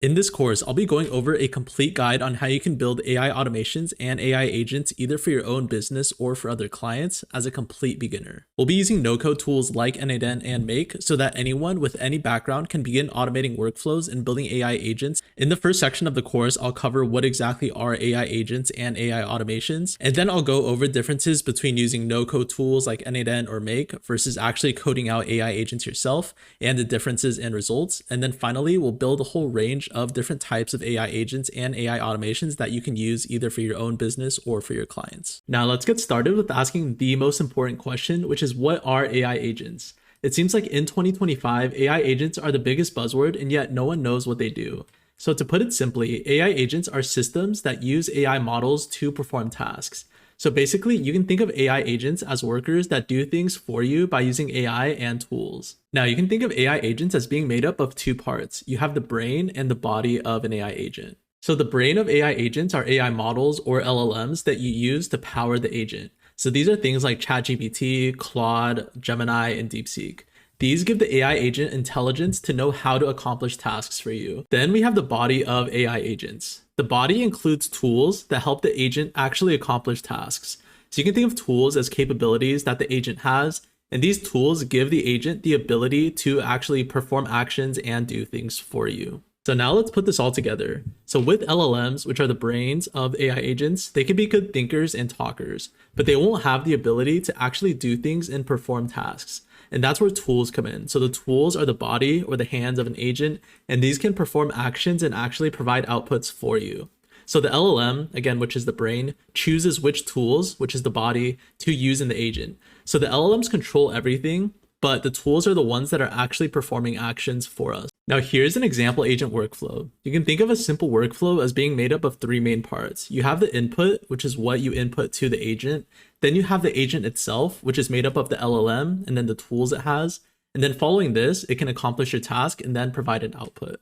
In this course, I'll be going over a complete guide on how you can build AI automations and AI agents either for your own business or for other clients as a complete beginner. We'll be using no-code tools like n8n and Make so that anyone with any background can begin automating workflows and building AI agents. In the first section of the course, I'll cover what exactly are AI agents and AI automations, and then I'll go over differences between using no-code tools like n8n or Make versus actually coding out AI agents yourself and the differences and results. And then finally, we'll build a whole range of different types of AI agents and AI automations that you can use either for your own business or for your clients. Now let's get started with asking the most important question, which is what are AI agents? It seems like in 2025, AI agents are the biggest buzzword, and yet no one knows what they do. So to put it simply, AI agents are systems that use AI models to perform tasks. So basically, you can think of AI agents as workers that do things for you by using AI and tools. Now, you can think of AI agents as being made up of two parts. You have the brain and the body of an AI agent. So the brain of AI agents are AI models or LLMs that you use to power the agent. So these are things like ChatGPT, Claude, Gemini, and DeepSeek. These give the AI agent intelligence to know how to accomplish tasks for you. Then we have the body of AI agents. The body includes tools that help the agent actually accomplish tasks. So you can think of tools as capabilities that the agent has, and these tools give the agent the ability to actually perform actions and do things for you. So now let's put this all together. So with LLMs, which are the brains of AI agents, they can be good thinkers and talkers, but they won't have the ability to actually do things and perform tasks. And that's where tools come in. So the tools are the body or the hands of an agent, and these can perform actions and actually provide outputs for you. So the LLM, again, which is the brain, chooses which tools, which is the body, to use in the agent. So the LLMs control everything, but the tools are the ones that are actually performing actions for us. Now here's an example agent workflow. You can think of a simple workflow as being made up of three main parts. You have the input, which is what you input to the agent. Then you have the agent itself, which is made up of the LLM and then the tools it has. And then following this, it can accomplish your task and then provide an output.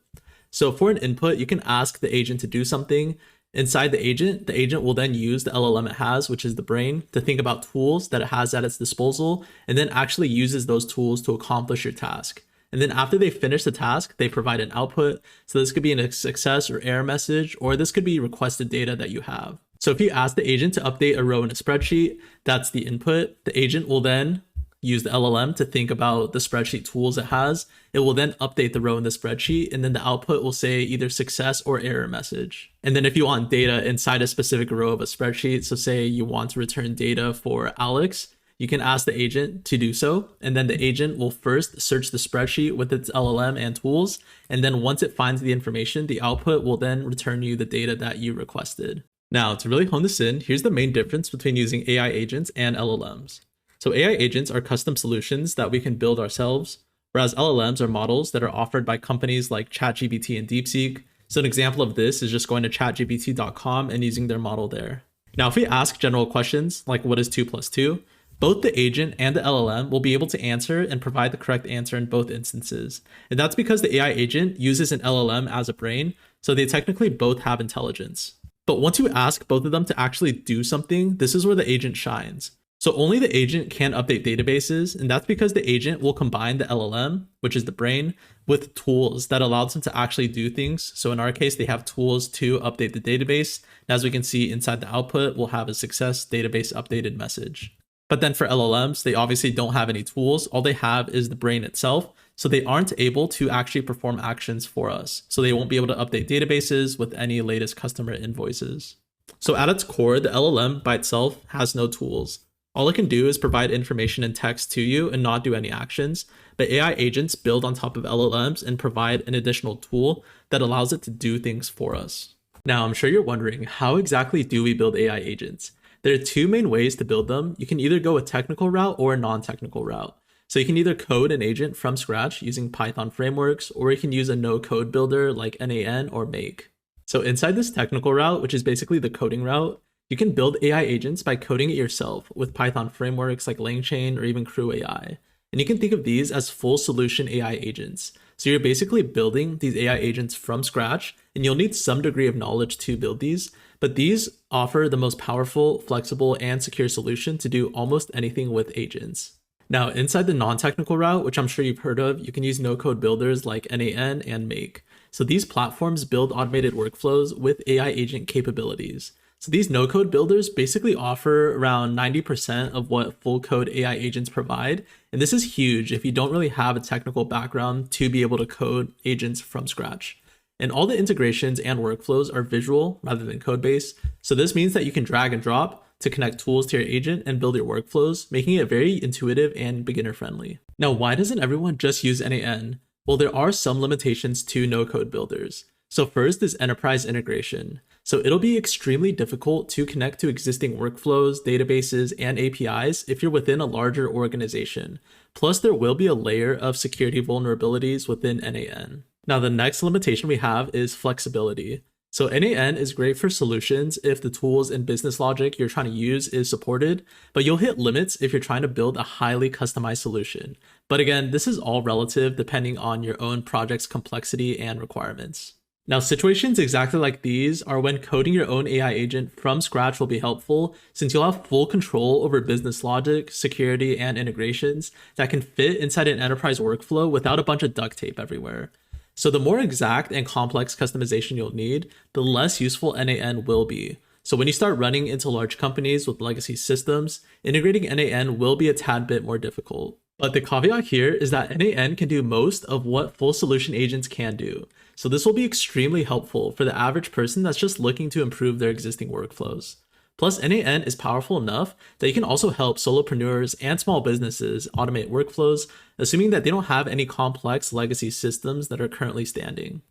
So for an input, you can ask the agent to do something. Inside the agent will then use the LLM it has, which is the brain, to think about tools that it has at its disposal, and then actually uses those tools to accomplish your task. And then after they finish the task, they provide an output. So this could be a success or error message, or this could be requested data that you have. So if you ask the agent to update a row in a spreadsheet, that's the input. The agent will then use the LLM to think about the spreadsheet tools it has. It will then update the row in the spreadsheet, and then the output will say either success or error message. And then if you want data inside a specific row of a spreadsheet, so say you want to return data for Alex, you can ask the agent to do so, and then the agent will first search the spreadsheet with its LLM and tools, and then once it finds the information, the output will then return you the data that you requested. Now, to really hone this in, here's the main difference between using AI agents and LLMs. So AI agents are custom solutions that we can build ourselves, whereas LLMs are models that are offered by companies like ChatGPT and DeepSeek. So an example of this is just going to chatgpt.com and using their model there. Now, if we ask general questions like what is 2 plus 2, both the agent and the LLM will be able to answer and provide the correct answer in both instances. And that's because the AI agent uses an LLM as a brain, so they technically both have intelligence. But once you ask both of them to actually do something, this is where the agent shines. So only the agent can update databases, and that's because the agent will combine the LLM, which is the brain, with tools that allows them to actually do things. So in our case, they have tools to update the database. And as we can see inside the output, we'll have a success database updated message. But then for LLMs, they obviously don't have any tools. All they have is the brain itself. So they aren't able to actually perform actions for us. So they won't be able to update databases with any latest customer invoices. So at its core, the LLM by itself has no tools. All it can do is provide information in text to you and not do any actions. But AI agents build on top of LLMs and provide an additional tool that allows it to do things for us. Now, I'm sure you're wondering, how exactly do we build AI agents? There are two main ways to build them. You can either go a technical route or a non-technical route. So you can either code an agent from scratch using Python frameworks, or you can use a no-code builder like n8n or Make. So inside this technical route, which is basically the coding route, you can build AI agents by coding it yourself with Python frameworks like LangChain or even Crew AI. And you can think of these as full solution AI agents. So you're basically building these AI agents from scratch, and you'll need some degree of knowledge to build these, but these offer the most powerful, flexible, and secure solution to do almost anything with agents. Now, inside the non-technical route, which I'm sure you've heard of, you can use no-code builders like NAN and Make. So these platforms build automated workflows with AI agent capabilities. So these no-code builders basically offer around 90% of what full code AI agents provide. And this is huge if you don't really have a technical background to be able to code agents from scratch. And all the integrations and workflows are visual rather than code based. So this means that you can drag and drop to connect tools to your agent and build your workflows, making it very intuitive and beginner friendly. Now, why doesn't everyone just use NAN? Well, there are some limitations to no code builders. So first is enterprise integration. So it'll be extremely difficult to connect to existing workflows, databases, and APIs if you're within a larger organization. Plus, there will be a layer of security vulnerabilities within NAN. Now, the next limitation we have is flexibility. So NAN is great for solutions if the tools and business logic you're trying to use is supported, but you'll hit limits if you're trying to build a highly customized solution. But again, this is all relative depending on your own project's complexity and requirements. Now, situations exactly like these are when coding your own AI agent from scratch will be helpful, since you'll have full control over business logic, security, and integrations that can fit inside an enterprise workflow without a bunch of duct tape everywhere. So the more exact and complex customization you'll need, the less useful NAN will be. So when you start running into large companies with legacy systems, integrating NAN will be a tad bit more difficult. But the caveat here is that NAN can do most of what full solution agents can do. So this will be extremely helpful for the average person that's just looking to improve their existing workflows. Plus, NAN is powerful enough that you can also help solopreneurs and small businesses automate workflows, assuming that they don't have any complex legacy systems that are currently standing.